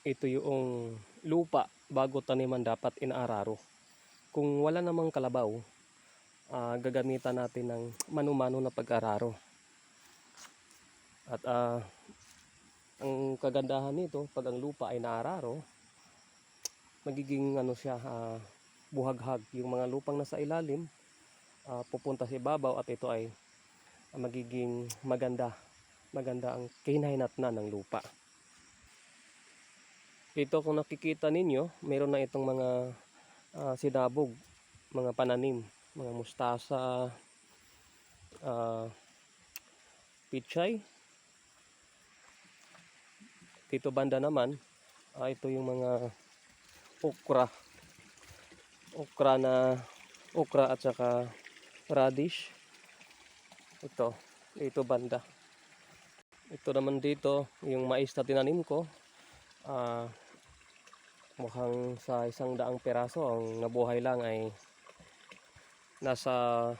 ito yung lupa bago taniman dapat inaararo. Kung wala namang kalabaw, gagamitan natin ng mano-mano na pag-araro. At ang kagandahan nito, pag ang lupa ay naararo, magiging siya, buhaghag. Yung mga lupang nasa ilalim, pupunta sa ibabaw at ito ay magiging maganda ang kinahinatnan ng lupa. Ito, kung nakikita ninyo, meron na itong mga sinabog, mga pananim, mga mustasa, pichay. Dito banda naman, ito yung mga okra at saka radish. Ito banda. Ito naman dito, yung mais na tinanim ko, mukhang sa 100 peraso ang nabuhay lang ay nasa,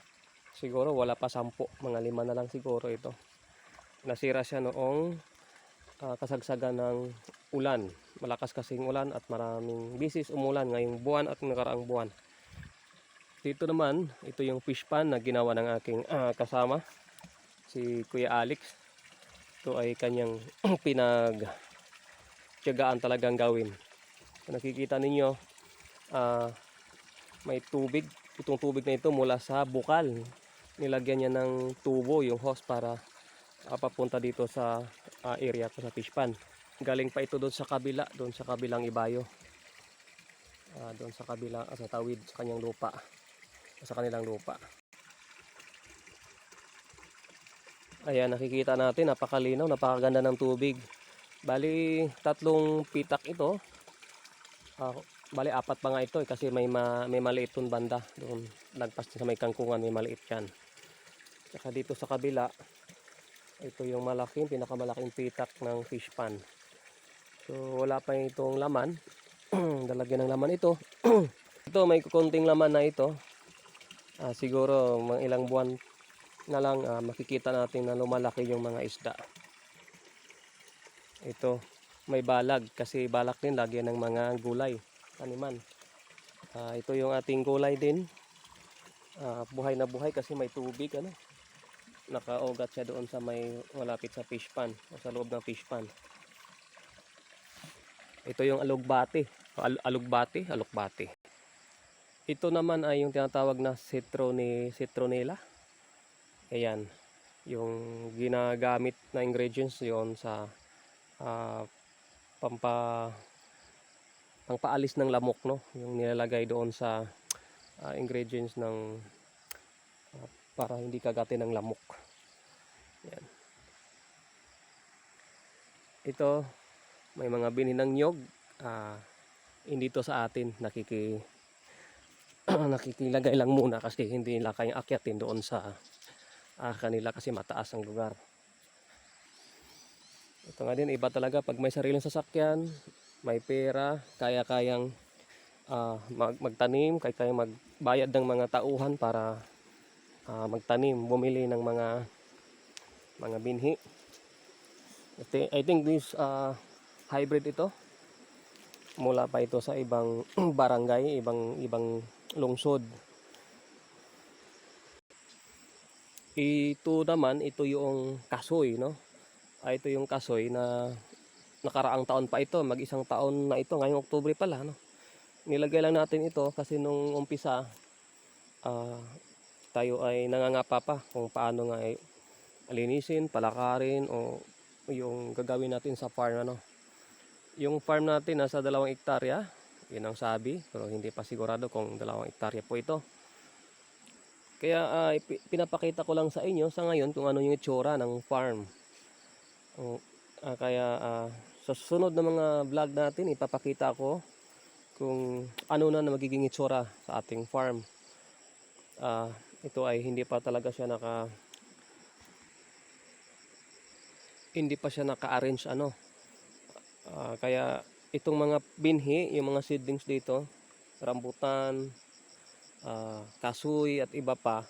siguro wala pa 10, mga 5 na lang siguro ito. Nasira siya noong kasagsagan ng ulan. Malakas kasing ulan at maraming bisis umulan ngayong buwan at nakaraang buwan. Dito naman, ito yung fish pan na ginawa ng aking kasama, si Kuya Alex. Ito ay kanyang pinagtiyagaan talagang gawin. Kung nakikita ninyo, may tubig. Itong tubig na ito mula sa bukal. Nilagyan niya ng tubo, yung hose, para papunta dito sa area ko sa fish pan. Galing pa ito doon sa kabila, doon sa kabilang ibayo. Doon sa kabila, sa tawid sa kanyang lupa, sa kanilang lupa. Ayan, nakikita natin, napakalinaw, napakaganda ng tubig. Bali, 3 pitak ito. Bali, 4 pa nga ito kasi may maliit dun banda. Doon, lagpas sa may kangkungan, may maliit yan. Saka dito sa kabila, ito yung pinakamalaking pitak ng fish pan. So, wala pa itong laman. Dalagyan ng laman ito. Ito, may konting laman na ito. Siguro, mga ilang buwan na lang, makikita natin na lumalaki yung mga isda. Ito, may balag kasi balak din lagyan ng mga gulay, taniman. Ito yung ating gulay din. Buhay na buhay kasi may tubig, nakaugat siya doon sa may malapit sa fish pan o sa loob ng fish pan. Ito yung alugbati. Ito naman ay yung tinatawag na citronella. Ayan, yung ginagamit na ingredients yon sa pangpaalis ng lamok, yung nilalagay doon sa ingredients ng para hindi kagatin ng lamok. Yan. Ito, may mga binhi ng nyog. Hindi to sa atin, nakikilagay lang muna kasi hindi nila kayang akyatin doon sa kanila kasi mataas ang lugar. Ito nga din, iba talaga pag may sariling sasakyan, may pera, kayang magtanim, kayang magbayad ng mga tauhan para magtanim, bumili ng mga binhi. I think this hybrid ito. Mula pa ito sa ibang barangay, ibang lungsod. Ito naman, ito yung kasoy, ito yung kasoy na nakaraang taon pa ito, mag-1 taon na ito, ngayong Oktubre pala, Nilagay lang natin ito kasi nung umpisa, tayo ay nangangapa pa kung paano nga alinisin, palakarin, o yung gagawin natin sa farm, Yung farm natin nasa 2 hektarya, yun ang sabi, pero hindi pa sigurado kung 2 hektarya po ito. Kaya pinapakita ko lang sa inyo sa ngayon kung ano yung itsura ng farm. Kaya sa susunod na mga vlog natin, ipapakita ko kung ano na magiging itsura sa ating farm. Ito ay hindi pa talaga siya naka-arrange, kaya itong mga binhi, yung mga seedlings dito, rambutan, kasoy at iba pa,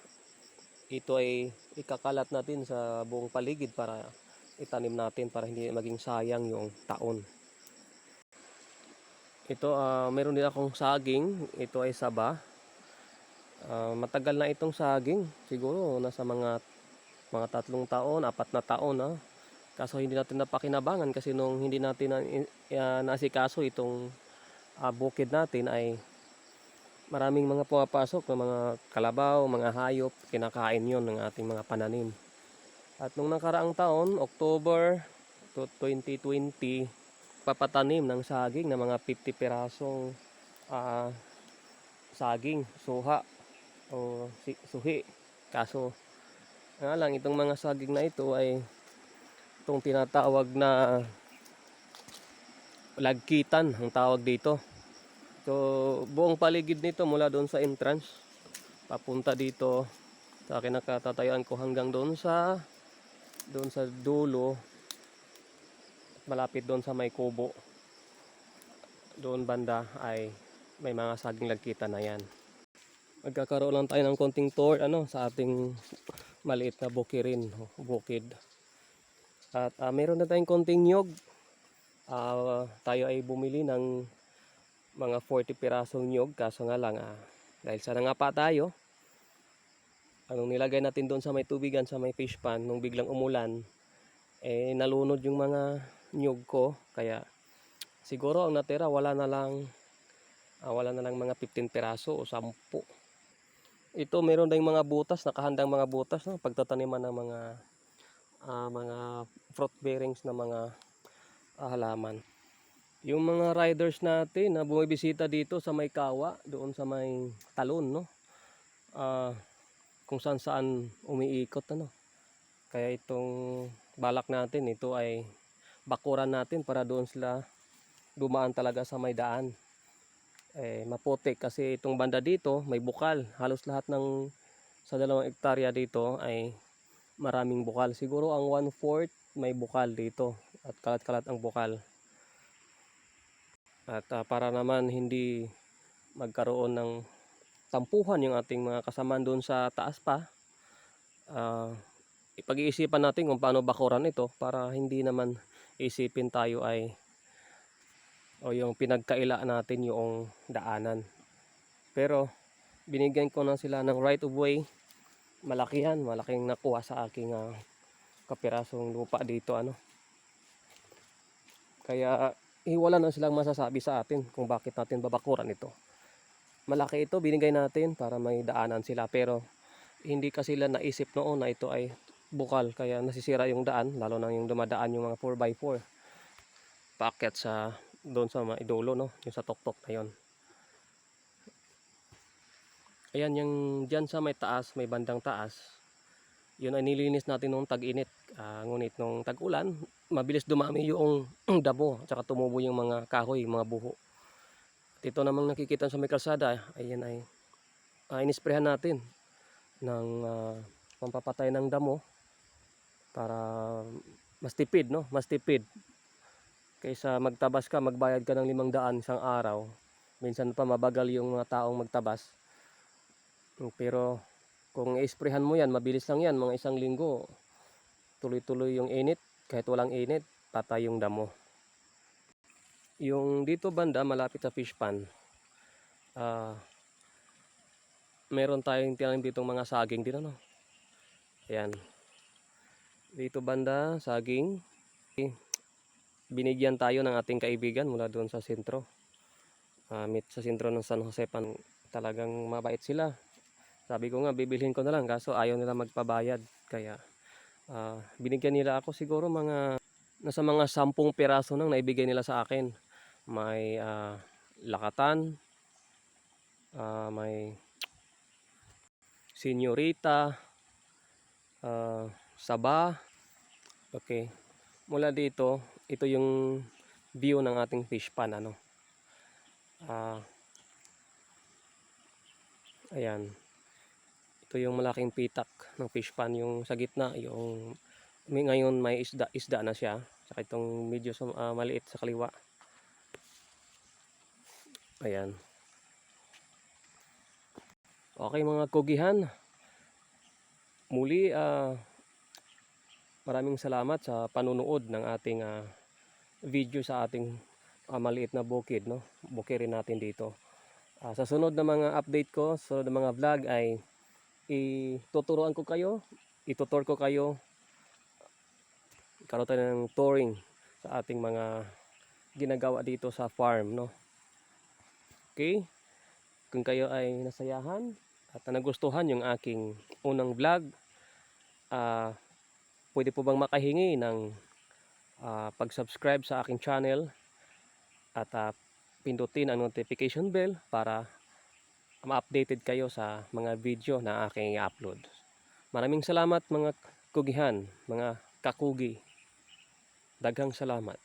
ito ay ikakalat natin sa buong paligid para itanim natin para hindi maging sayang yung taon. Ito, meron din akong saging. Ito ay saba. Matagal na itong saging. Siguro nasa mga 3 taon, 4 na taon na. Kaso hindi natin napakinabangan kasi nung hindi natin naasikaso itong bukid natin ay maraming mga pumapasok na mga kalabaw, mga hayop, kinakain yon ng ating mga pananim. At nung nakaraang taon, October 2020, papatanim ng saging na mga 50 pirasong saging, suha o suhi. Kaso nga lang itong mga saging na ito ay itong tinatawag na lagkitan ang tawag dito. So buong paligid nito mula doon sa entrance papunta dito sa kinakatatayuan ko hanggang doon sa dulo, malapit doon sa may kubo. Doon banda ay may mga saging lagkitan na yan. Magkakaroon lang tayo ng konting tour sa ating maliit na bukirin, bukid. At meron na tayong konting nyog. Tayo ay bumili ng mga 40 pirasong nyog. Kaso nga lang, dahil sa nangapa tayo, anong nilagay natin doon sa may tubigan, sa may fish pan, nung biglang umulan, nalunod yung mga nyog ko. Kaya siguro ang natira wala na lang mga 15 piraso o 10. Ito meron ding mga butas, nakahandang mga butas, no? Pagtataniman ng mga fruit bearings na mga halaman. Yung mga riders natin na bumibisita dito sa may kawa, doon sa may talon, no? Kung saan saan umiikot, Kaya itong balak natin, ito ay bakuran natin para doon sila dumaan talaga sa may daan. Maputik kasi itong banda dito may bukal. Halos lahat sa 2 hektarya dito ay maraming bukal. Siguro ang 1/4 may bukal dito at kalat-kalat ang bukal. At para naman hindi magkaroon ng tampuhan yung ating mga kasamaan doon sa taas pa, ipag-iisipan natin kung paano bakuran ito para hindi naman isipin tayo o yung pinagkaila natin yung daanan. Pero binigyan ko na sila ng right of way. Malaking nakuha sa aking kapirasong lupa dito, Kaya wala na silang masasabi sa atin kung bakit natin babakuran ito. Malaki ito, binigay natin para may daanan sila, pero hindi kasi sila naisip noon na ito ay bukal, kaya nasisira yung daan, lalo na yung dumadaan yung mga 4x4 paakyat sa doon sa idolo, yung sa tuktok na yon. Ayan, yung dyan sa may taas, may bandang taas, yun ay nilinis natin nung tag-init. Ngunit nung tag-ulan, mabilis dumami yung damo, at saka tumubo yung mga kahoy, mga buho. At ito namang nakikita sa may kalsada, ayan ay inisprehan natin ng pampapatay ng damo para mas tipid, mas tipid kaysa magtabas ka, magbayad ka ng 500 isang araw. Minsan pa mabagal yung mga taong magtabas. Pero kung i-sprayhan mo yan, mabilis lang yan, mga 1 linggo, tuloy-tuloy yung init. Kahit walang init, patay yung damo. Yung dito banda, malapit sa fish pan, meron tayong tinanim ditong mga saging din, Ayan. Dito banda, saging. Binigyan tayo ng ating kaibigan mula doon sa sentro. Sa sentro ng San Jose Pan. Talagang mabait sila. Sabi ko nga, bibilhin ko na lang, kaso ayaw nila magpabayad. Kaya binigyan nila ako siguro nasa mga 10 piraso nang naibigay nila sa akin. May lakatan, may senyorita, saba. Okay. Mula dito, ito yung view ng ating fish pan, ayan. Ito yung malaking pitak ng fish pan, yung sa gitna, yung ngayon may isda na siya. Saka itong medyo maliit sa kaliwa. Ayan. Okay mga kugihan. Muli, maraming salamat sa panunood ng ating video sa ating maliit na bukid, no? Bukirin natin dito. Sa sunod na mga update ko, sunod na mga vlog ay ituturuan ko kayo, itutur ko kayo, karoon tayo ng touring sa ating mga ginagawa dito sa farm, no? Okay? Kung kayo ay nasayahan at nagustuhan yung aking unang vlog, pwede po bang makahingi ng pag-subscribe sa aking channel at pindutin ang notification bell para ma-updated kayo sa mga video na aking i-upload. Maraming salamat mga kugihan, mga kakugi. Daghang salamat.